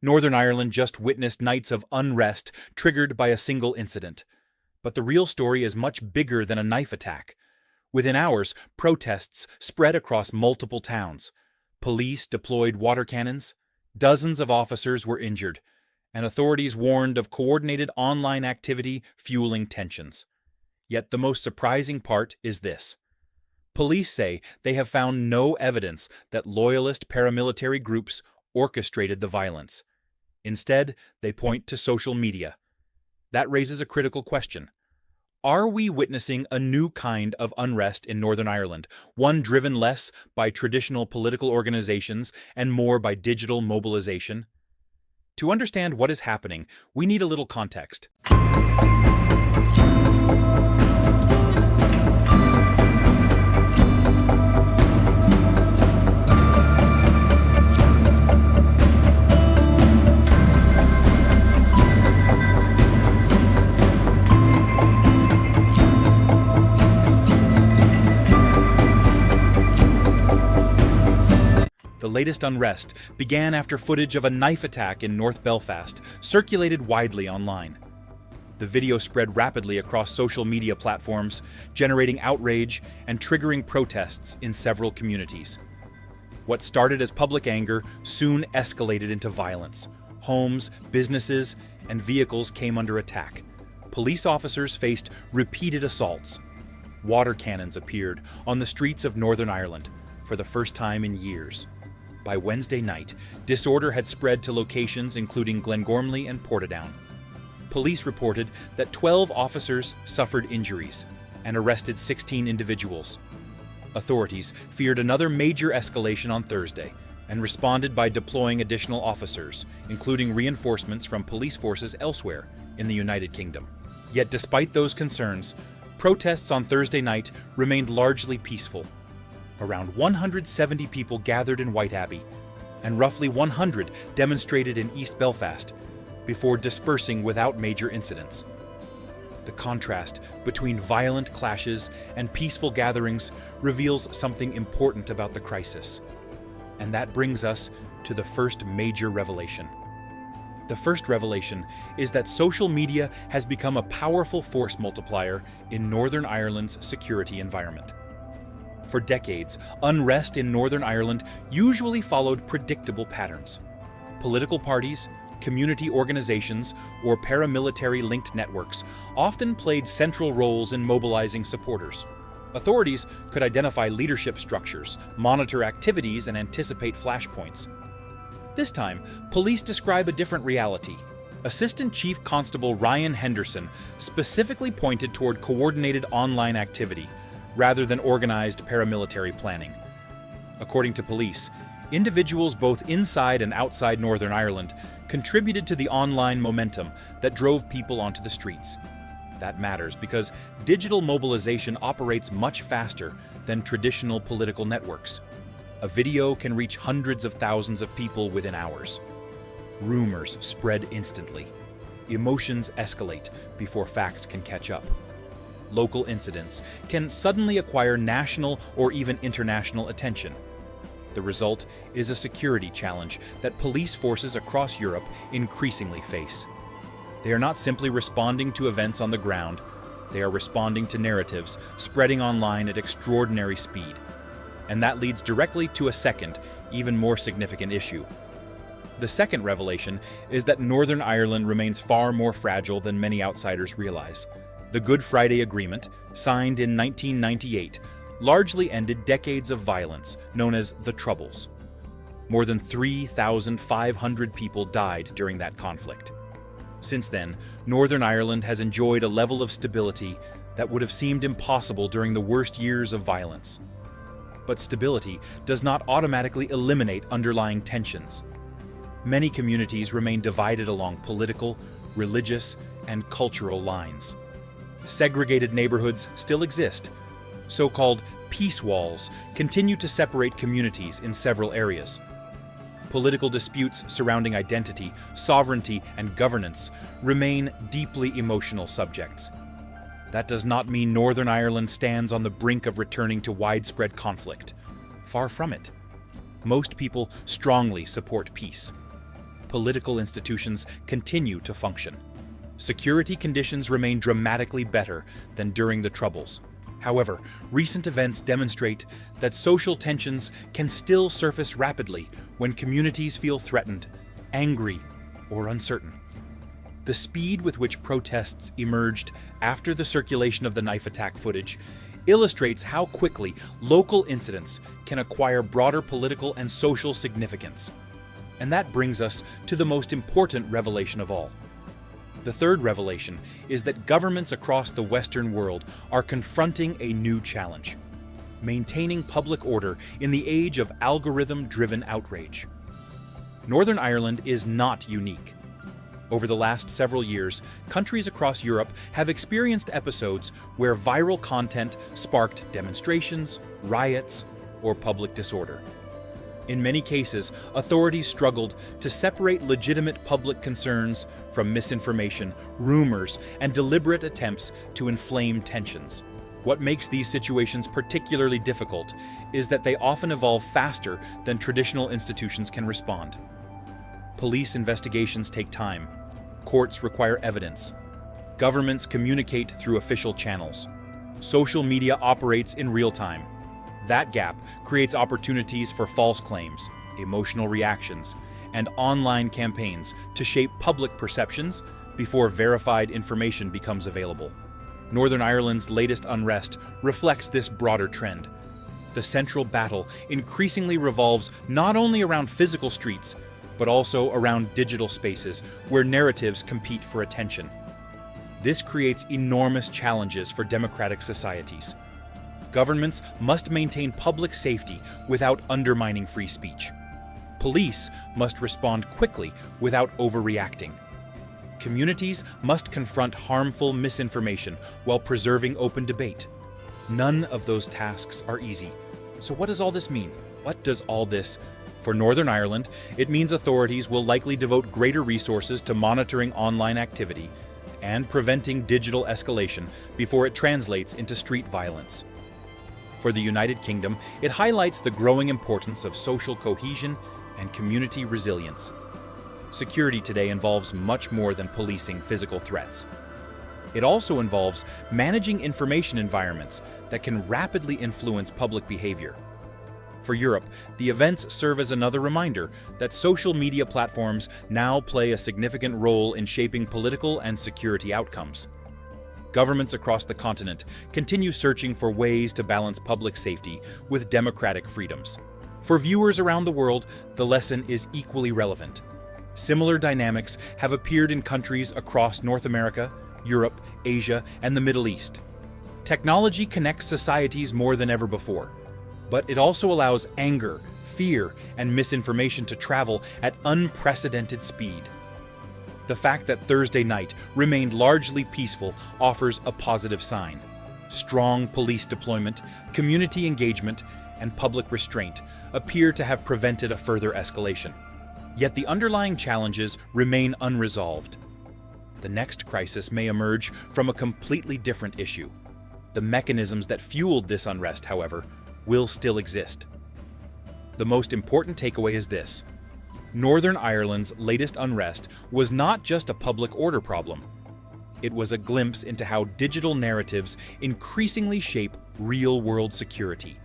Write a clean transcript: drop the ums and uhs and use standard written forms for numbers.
Northern Ireland just witnessed nights of unrest triggered by a single incident. But the real story is much bigger than a knife attack. Within hours, protests spread across multiple towns. Police deployed water cannons. Dozens of officers were injured, and authorities warned of coordinated online activity fueling tensions. Yet the most surprising part is this. Police say they have found no evidence that loyalist paramilitary groups orchestrated the violence. Instead, they point to social media. That raises a critical question. Are we witnessing a new kind of unrest in Northern Ireland, one driven less by traditional political organizations and more by digital mobilization? To understand what is happening, we need a little context. The latest unrest began after footage of a knife attack in North Belfast circulated widely online. The video spread rapidly across social media platforms, generating outrage and triggering protests in several communities. What started as public anger soon escalated into violence. Homes, businesses, and vehicles came under attack. Police officers faced repeated assaults. Water cannons appeared on the streets of Northern Ireland for the first time in years. By Wednesday night, disorder had spread to locations including Glengormley and Portadown. Police reported that 12 officers suffered injuries and arrested 16 individuals. Authorities feared another major escalation on Thursday and responded by deploying additional officers, including reinforcements from police forces elsewhere in the United Kingdom. Yet despite those concerns, protests on Thursday night remained largely peaceful. Around 170 people gathered in Whiteabbey, and roughly 100 demonstrated in East Belfast, before dispersing without major incidents. The contrast between violent clashes and peaceful gatherings reveals something important about the crisis. And that brings us to the first major revelation. The first revelation is that social media has become a powerful force multiplier in Northern Ireland's security environment. For decades, unrest in Northern Ireland usually followed predictable patterns. Political parties, community organizations, or paramilitary-linked networks often played central roles in mobilizing supporters. Authorities could identify leadership structures, monitor activities, and anticipate flashpoints. This time, police describe a different reality. Assistant Chief Constable Ryan Henderson specifically pointed toward coordinated online activity, rather than organized paramilitary planning. According to police, individuals both inside and outside Northern Ireland contributed to the online momentum that drove people onto the streets. That matters because digital mobilization operates much faster than traditional political networks. A video can reach hundreds of thousands of people within hours. Rumors spread instantly. Emotions escalate before facts can catch up. Local incidents can suddenly acquire national or even international attention. The result is a security challenge that police forces across Europe increasingly face. They are not simply responding to events on the ground, they are responding to narratives spreading online at extraordinary speed. And that leads directly to a second, even more significant issue. The second revelation is that Northern Ireland remains far more fragile than many outsiders realize. The Good Friday Agreement, signed in 1998, largely ended decades of violence known as the Troubles. More than 3,500 people died during that conflict. Since then, Northern Ireland has enjoyed a level of stability that would have seemed impossible during the worst years of violence. But stability does not automatically eliminate underlying tensions. Many communities remain divided along political, religious, and cultural lines. Segregated neighborhoods still exist. So-called peace walls continue to separate communities in several areas. Political disputes surrounding identity, sovereignty, and governance remain deeply emotional subjects. That does not mean Northern Ireland stands on the brink of returning to widespread conflict. Far from it. Most people strongly support peace. political institutions continue to function. Security conditions remain dramatically better than during the Troubles. However, recent events demonstrate that social tensions can still surface rapidly when communities feel threatened, angry, or uncertain. The speed with which protests emerged after the circulation of the knife attack footage illustrates how quickly local incidents can acquire broader political and social significance. And that brings us to the most important revelation of all. The third revelation is that governments across the Western world are confronting a new challenge: maintaining public order in the age of algorithm-driven outrage. Northern Ireland is not unique. Over the last several years, countries across Europe have experienced episodes where viral content sparked demonstrations, riots, or public disorder. In many cases, authorities struggled to separate legitimate public concerns from misinformation, rumors, and deliberate attempts to inflame tensions. What makes these situations particularly difficult is that they often evolve faster than traditional institutions can respond. Police investigations take time. Courts require evidence. Governments communicate through official channels. Social media operates in real time. That gap creates opportunities for false claims, emotional reactions, and online campaigns to shape public perceptions before verified information becomes available. Northern Ireland's latest unrest reflects this broader trend. The central battle increasingly revolves not only around physical streets, but also around digital spaces where narratives compete for attention. This creates enormous challenges for democratic societies. Governments must maintain public safety without undermining free speech. Police must respond quickly without overreacting. Communities must confront harmful misinformation while preserving open debate. None of those tasks are easy. So what does all this mean? What does all this For Northern Ireland, it means authorities will likely devote greater resources to monitoring online activity and preventing digital escalation before it translates into street violence. For the United Kingdom, it highlights the growing importance of social cohesion and community resilience. Security today involves much more than policing physical threats. It also involves managing information environments that can rapidly influence public behavior. For Europe, the events serve as another reminder that social media platforms now play a significant role in shaping political and security outcomes. Governments across the continent continue searching for ways to balance public safety with democratic freedoms. For viewers around the world, the lesson is equally relevant. Similar dynamics have appeared in countries across North America, Europe, Asia, and the Middle East. Technology connects societies more than ever before, but it also allows anger, fear, and misinformation to travel at unprecedented speed. The fact that Thursday night remained largely peaceful offers a positive sign. Strong police deployment, community engagement, and public restraint appear to have prevented a further escalation. Yet the underlying challenges remain unresolved. The next crisis may emerge from a completely different issue. The mechanisms that fueled this unrest, however, will still exist. The most important takeaway is this: Northern Ireland's latest unrest was not just a public order problem. It was a glimpse into how digital narratives increasingly shape real-world security.